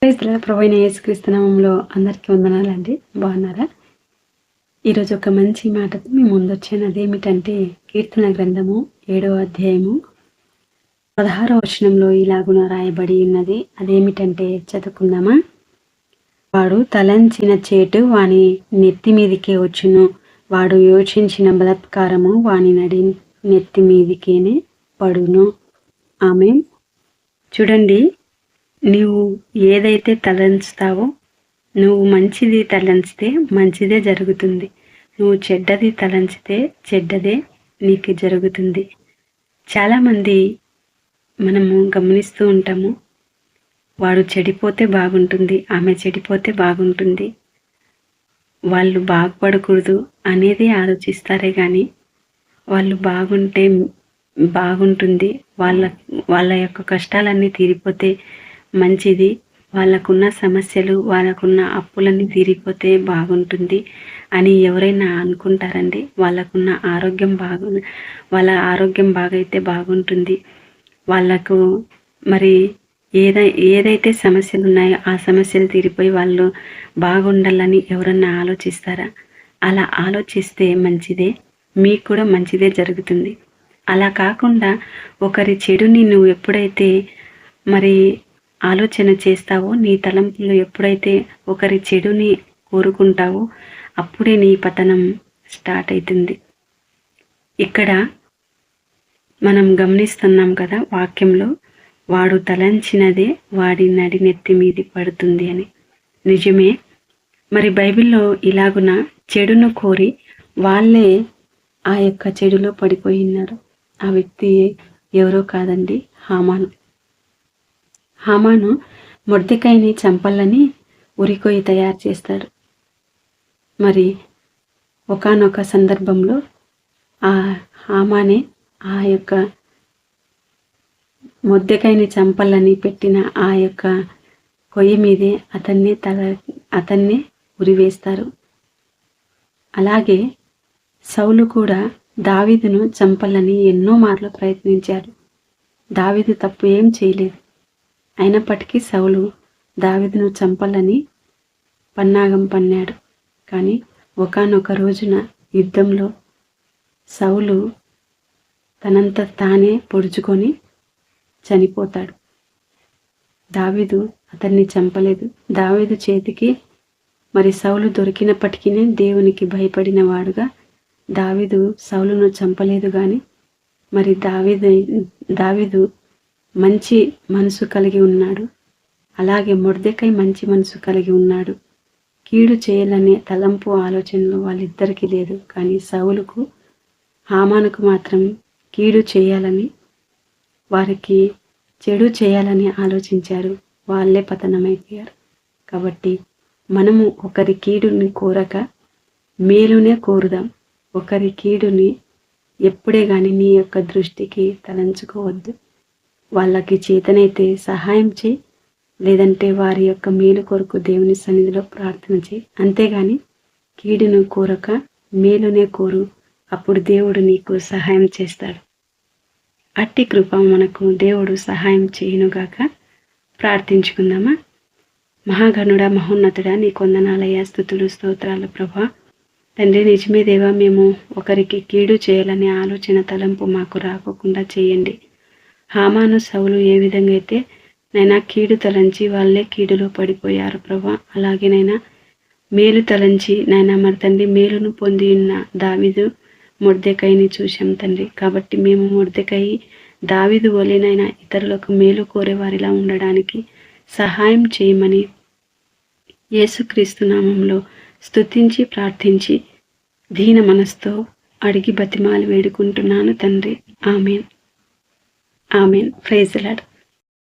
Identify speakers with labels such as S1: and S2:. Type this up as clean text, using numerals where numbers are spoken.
S1: ప్రభువైన యేసుక్రీస్తు నామములో అందరికీ వందనాలండి. బాగున్నారా? ఈరోజు ఒక మంచి మాటతో మీ ముందొచ్చాను. అదేమిటంటే కీర్తన గ్రంథము 7వ అధ్యాయము 16వ వచనంలో ఇలాగున రాయబడి ఉన్నది. అదేమిటంటే చదువుకుందామా? వాడు తలంచిన చేటు వాని నెత్తి మీదికే వచ్చును, వాడు యోచించిన బలాత్కారము వాని నెత్తి మీదికేనే పడును. ఆమేన్. చూడండి, నువ్వు ఏదైతే తలంచుతావో, నువ్వు మంచిది తలంచితే మంచిదే జరుగుతుంది. నువ్వు చెడ్డది తలంచితే చెడ్డదే నీకు జరుగుతుంది. చాలామంది మనము గమనిస్తూ ఉంటాము, వాడు చెడిపోతే బాగుంటుంది, ఆమె చెడిపోతే బాగుంటుంది, వాళ్ళు బాగుపడకూడదు అనేది ఆలోచిస్తారే కానీ వాళ్ళు బాగుంటే బాగుంటుంది, వాళ్ళ యొక్క కష్టాలన్నీ తీరిపోతే మంచిది, వాళ్ళకున్న సమస్యలు వాళ్ళకున్న అప్పులన్నీ తీరిపోతే బాగుంటుంది అని ఎవరైనా అనుకుంటారండి? వాళ్ళకున్న ఆరోగ్యం వాళ్ళ ఆరోగ్యం బాగైతే బాగుంటుంది, వాళ్ళకు మరి ఏదైతే సమస్యలు ఉన్నాయో ఆ సమస్యలు తీరిపోయి వాళ్ళు బాగుండాలని ఎవరన్నా ఆలోచిస్తారా? అలా ఆలోచిస్తే మంచిదే, మీకు కూడా మంచిదే జరుగుతుంది. అలా కాకుండా ఒకరి చెడుని నువ్వు ఎప్పుడైతే మరి ఆలోచన చేస్తావో, నీ తలంపులు ఎప్పుడైతే ఒకరి చెడుని కోరుకుంటావో అప్పుడే నీ పతనం స్టార్ట్ అవుతుంది. ఇక్కడ మనం గమనిస్తున్నాం కదా వాక్యంలో, వాడు తలంచినదే వాడి నెత్తి మీది పడుతుంది అని. నిజమే. మరి బైబిల్లో ఇలాగున చెడును కోరి వాళ్ళే ఆ యొక్క చెడులో పడిపోయి ఉన్నారు. ఆ వ్యక్తి ఎవరో కాదండి, హామాను మొర్దెకైని చంపాలని ఉరికొయ్యి తయారు చేస్తాడు. మరి ఒకానొక సందర్భంలో ఆ హామానే ఆ యొక్క మొర్దెకైని చంపాలని పెట్టిన ఆ యొక్క కొయ్యి మీదే అతన్నే ఉరివేస్తారు. అలాగే సౌలు కూడా దావీదును చంపాలని ఎన్నో మార్లు ప్రయత్నించాడు. దావీదు తప్పు ఏం చేయలేదు, అయినప్పటికీ సౌలు దావీదును చంపాలని పన్నాగం పన్నాడు. కానీ ఒకానొక రోజున యుద్ధంలో సౌలు తనంత తానే పొడుచుకొని చనిపోతాడు. దావీదు అతన్ని చంపలేదు. దావీదు చేతికి మరి సౌలు దొరికినప్పటికీ దేవునికి భయపడిన వాడుగా దావీదు సౌలును చంపలేదు. కానీ మరి దావీదు మంచి మనసు కలిగి ఉన్నాడు. అలాగే మొర్దెకై మంచి మనసు కలిగి ఉన్నాడు. కీడు చేయాలనే తలంపు ఆలోచనలు వాళ్ళిద్దరికీ లేదు. కానీ సౌలుకు హామానుకు మాత్రం కీడు చేయాలని, వారికి చెడు చేయాలని ఆలోచించారు. వాళ్ళే పతనమైపోయారు. కాబట్టి మనము ఒకరి కీడుని కోరక మేలునే కోరుదాం. ఒకరి కీడుని ఎప్పుడే కానీ నీ యొక్క దృష్టికి తలంచుకోవద్దు. వాళ్ళకి చేతనైతే సహాయం చేయి, లేదంటే వారి యొక్క మేలు కొరకు దేవుని సన్నిధిలో ప్రార్థన చేయి. అంతేగాని కీడును కోరక మేలునే కోరు, అప్పుడు దేవుడు నీకు సహాయం చేస్తాడు. అట్టి కృప మనకు దేవుడు సహాయం చేయునుగాక. ప్రార్థించుకుందామా? మహాగణుడా, మహోన్నతుడా, నీ కొందనాలయ్యా, స్తుతులు స్తోత్రాలు ప్రభా. తండ్రి, నిజమే దేవా, మేము ఒకరికి కీడు చేయాలనే ఆలోచన తలంపు మాకు రాకుండా చేయండి. హామాను సౌలు ఏ విధంగా అయితే నైనా కీడు తలంచి వాళ్ళే కీడులో పడిపోయారు ప్రభా, అలాగేనైనా మేలు తలంచి నైనా మరి తండ్రి మేలును పొంది ఉన్న దావీదు మొర్దెకైని చూశాం తండ్రి. కాబట్టి మేము మొర్దెకై దావీదు వలెనైనా ఇతరులకు మేలు కోరేవారిలా ఉండడానికి సహాయం చేయమని యేసుక్రీస్తు నామంలో స్తుతించి ప్రార్థించి దీన మనసుతో అడిగి బతిమాలి వేడుకుంటున్నాను తండ్రి. Amen. Amen. Praise the lord.